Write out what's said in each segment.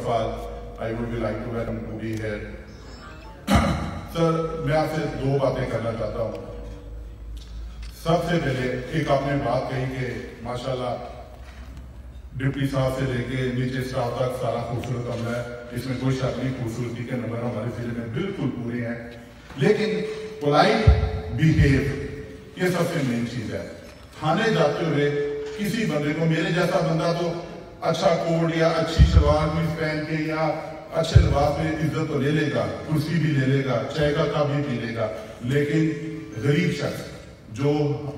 of all, I would like to welcome to be here. Sir, मैं आपसे दो बातें करना चाहता हूँ। सबसे पहले एक आपने बात कही कि माशाल्लाह डिप्टी साहब से लेके नीचे स्टाफ तक सारा खूबसूरत अमला है, इसमें कोई शक नहीं, खूबसूरती के नंबर हमारे जिले में बिल्कुल पूरे हैं, लेकिन पोलाइट बिहेव ये सबसे मेन चीज है। थाने जाते हुए किसी बंदे को, मेरे जैसा बंदा तो अच्छा कोट या अच्छी शलवार कमीज पहन के या अच्छे लिबास में इज्जत तो ले लेगा, कुर्सी भी ले लेगा, चाय का कप भी पी लेगा, लेकिन गरीब शख्स जो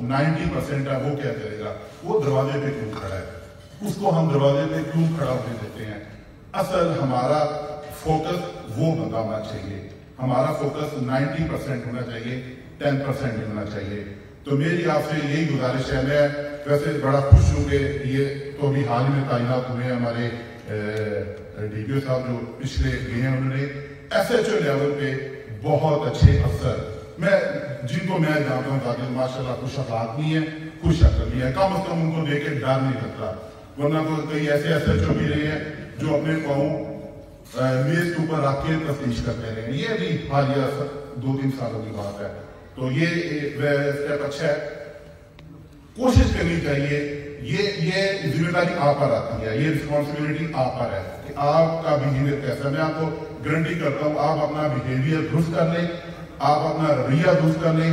90% है वो क्या करेगा? वो दरवाजे पे क्यों खड़ा है? उसको हम दरवाजे पे क्यों खड़ा होने देते हैं? असल हमारा फोकस वो बंदा होना चाहिए, हमारा फोकस 90% होना चाहिए, 10% होना चाहिए। तो मेरी आपसे यही गुजारिश है। मैं वैसे बड़ा खुश हूँ कि ये तो अभी हाल ही में तैनात हुए हैं हमारे डीपीओ साहब जो पिछले गए हैं, उन्होंने SHO लेवल पे बहुत अच्छे अफसर, मैं जिनको मैं जानता हूँ ताकि माशाल्लाह खुश अखलाक नहीं है, खुश अकल नहीं है, कम से कम उनको देख के डर नहीं लगता। वरना तो कई ऐसे SHO भी रहे हैं जो अपने पाँव मेज के ऊपर रख के तफ्तीश करते रहे। ये भी हालिया 2-3 सालों की बात है। तो ये स्टेप अच्छा है, कोशिश करनी चाहिए। ये जिम्मेदारी आप पर आती है, ये रिस्पॉन्सिबिलिटी आप पर है कि आपका बिहेवियर कैसा है। मैं आपको गारंटी करता हूँ, आप अपना बिहेवियर दुरुस्त कर लें, आप अपना रवैया दुरुस्त कर लें,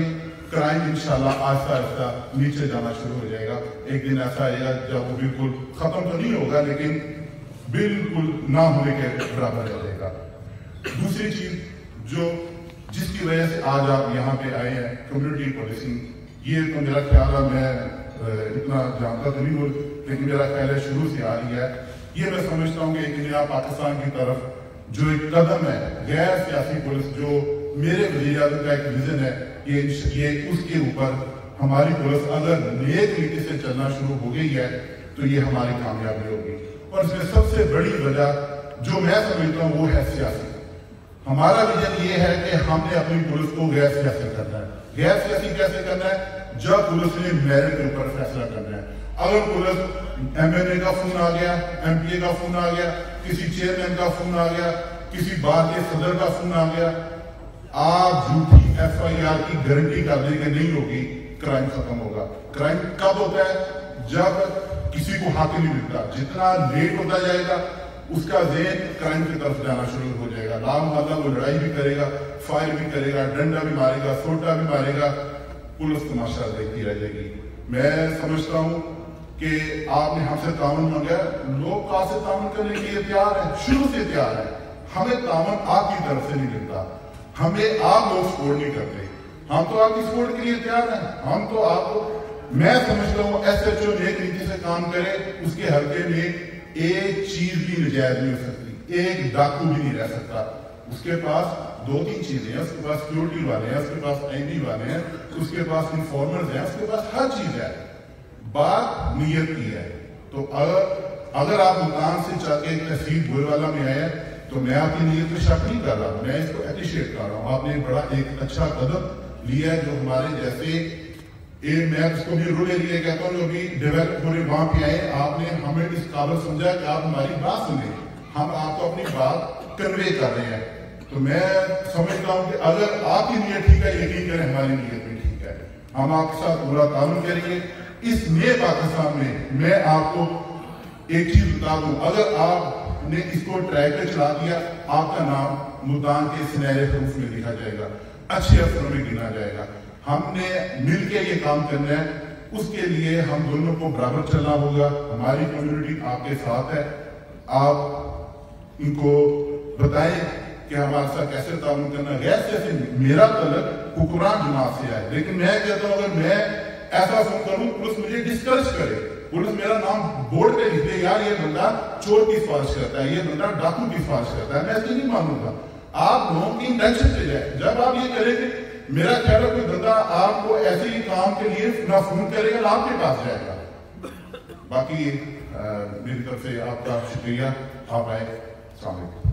क्राइम इंशाल्लाह आहिस्ता आहिस्ता नीचे जाना शुरू हो जाएगा। एक दिन ऐसा आएगा जब वो बिल्कुल खत्म तो नहीं होगा, लेकिन बिल्कुल ना होने के बराबर रह जाएगा। दूसरी चीज जिसकी वजह से आज आप यहाँ पे आए हैं, कम्युनिटी पोलिसिंग, ये तो मेरा ख्याल है, मैं इतना जानता तो नहीं हूँ, लेकिन मेरा ख्याल है शुरू से आ रही है। ये मैं समझता हूँ कि एक नया पाकिस्तान की तरफ जो एक कदम है, गैर सियासी पुलिस, जो मेरे वज़ीर आज़म का एक विजन है, ये उसके ऊपर हमारी पुलिस अगर नए तरीके से चलना शुरू हो गई है तो ये हमारी कामयाबी होगी। और इसमें सबसे बड़ी वजह जो मैं समझता हूँ वो है सियासी। हमारा विजन ये है कि हमने अपनी पुलिस को गैर सियासी करना है। गैर सियासी कैसे करना है? जब पुलिस ने मेरिट के ऊपर फैसला करना है। अगर पुलिस MNA का फोन आ गया, MPA का फोन आ गया, किसी चेयरमैन का फोन आ गया, किसी बार के सदर का फोन आ गया, आप झूठी FIR की गारंटी कर देंगे नहीं होगी, क्राइम खत्म होगा। क्राइम कब होता है? जब किसी को हक नहीं मिलता। जितना लेट होता जाएगा उसका ज़हन क्राइम की तरफ जाना शुरू हो जाएगा। लाम वाला वो लड़ाई भी करेगा, फायर भी करेगा, डंडा भी मारेगा, सोटा भी मारेगा, पुलिस तमाशा देखती रह जाएगी। मैं समझता हूँ कि आपने हमसे तावन मांगा, लोग कहाँ से तावन करने के लिए तैयार है, शुरू से तैयार है। हमें तावन आपकी तरफ से नहीं मिलता, हमें आप लोग सपोर्ट नहीं करते, हम तो आपकी सपोर्ट के लिए तैयार हैं। हम तो आपको, मैं समझता हूँ SHO नए तरीके से काम करे, उसके हल्के में एक चीज भी नजायज नहीं हो सकती, एक डाकू भी नहीं रह सकता। उसके पास 2-3 चीजें हैं, उसके पास सिक्योरिटी वाले हैं, उसके पास IB वाले हैं, उसके पास इन्फॉर्मर्स हैं, उसके पास हर चीज है। बात नीयत की है। तो अगर आप मुल्तान से चल के तहसील बोईवाला में आए तो मैं आपकी नीयत पे शक नहीं कर रहा, मैं इसको अप्रिशिएट कर रहा हूँ। आपने बड़ा एक अच्छा कदम लिया है, जो हमारे जैसे मैं इसको भी रूरल एरिया कहता हूँ, जो भी डेवलप हो रहे वहां पे आए, आपने हमें इस काबिल समझा कि आप हमारी बात सुने, हम आपको अपनी बात कन्वे कर रहे हैं। तो मैं समझता हूँ कि अगर आपकी नीयत ठीक है, यकीन करें हमारी नीयत भी ठीक है, हम आपके साथ पूरा ताउन करेंगे। इस नए पाकिस्तान में मैं आपको एक चीज बता दूं, अगर आपने इसको ट्रैक पे चला दिया, आपका नाम मुल्तान के सुनहरे हरूफ में लिखा जाएगा, अच्छे अफसरों में गिना जाएगा। हमने मिलके ये काम करना है, उसके लिए हम दोनों को बराबर चलना होगा। हमारी कम्युनिटी आपके साथ है, आप इनको बताएं कि हमारे साथ कैसे ताउन करना है। जैसे मेरा तलक हुक्मरान जमात से है, लेकिन मैं कहता हूँ अगर मैं ऐसा फोन करूँ, पुलिस मुझे डिस्करेज करे, पुलिस मेरा नाम बोर्ड पे लिख दे, यार ये बंदा चोर की सिफारिश करता है, ये बंदा डाकू की सिफारिश करता है, मैं ऐसे नहीं मानूंगा। आप लोगों की इंटेंशन से जाए, जब आप ये करेंगे, मेरा ख्याल है कोई बंदा आपको ऐसे ही काम के लिए ना फोन करेगा ना आपके पास जाएगा। बाकी मेरी तरफ से आपका शुक्रिया, आप आए। अस्सलाम वालेकुम।